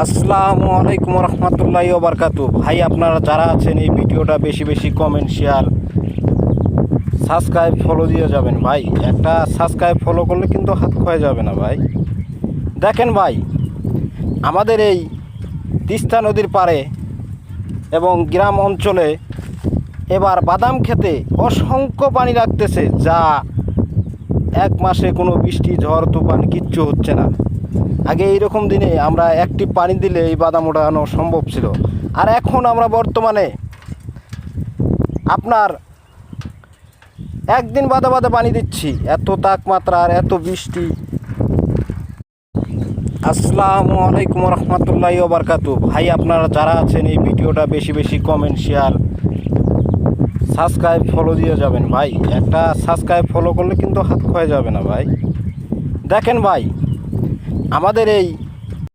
আসসালামু আলাইকুম রহমতুল্লাহি ওয়া বারাকাতুহু। ভাই আপনারা যারা আছেন এই ভিডিওটা বেশি বেশি কমেন্ট শেয়ার সাবস্ক্রাইব ফলো দিয়ে যাবেন ভাই। একটা সাবস্ক্রাইব ফলো করলে কিন্তু হাত ক্ষয়ে যাবে না ভাই। দেখেন ভাই, আমাদের এই তিস্তা নদীর পাড়ে এবং গ্রাম অঞ্চলে এবার বাদাম খেতে অসংখ্য পানি লাগতেছে, যা এক মাসে কোনো বৃষ্টি ঝড় তুফান কিচ্ছু হচ্ছে না। আগে এইরকম দিনে আমরা একটি পানি দিলে এই বাদাম ওঠানো সম্ভব ছিল, আর এখন আমরা বর্তমানে আপনার একদিন বাদে বাদে পানি দিচ্ছি, এত তাপমাত্রা আর এত বৃষ্টি। আসসালামু আলাইকুম রহমতুল্লাহি ওয়া বারাকাতুহু। ভাই আপনারা যারা আছেন এই ভিডিওটা বেশি বেশি কমেন্ট শেয়ার সাবস্ক্রাইব ফলো দিয়ে যাবেন ভাই। একটা সাবস্ক্রাইব ফলো করলে কিন্তু হাত ক্ষয়ে যাবে না ভাই। দেখেন ভাই, আমাদের এই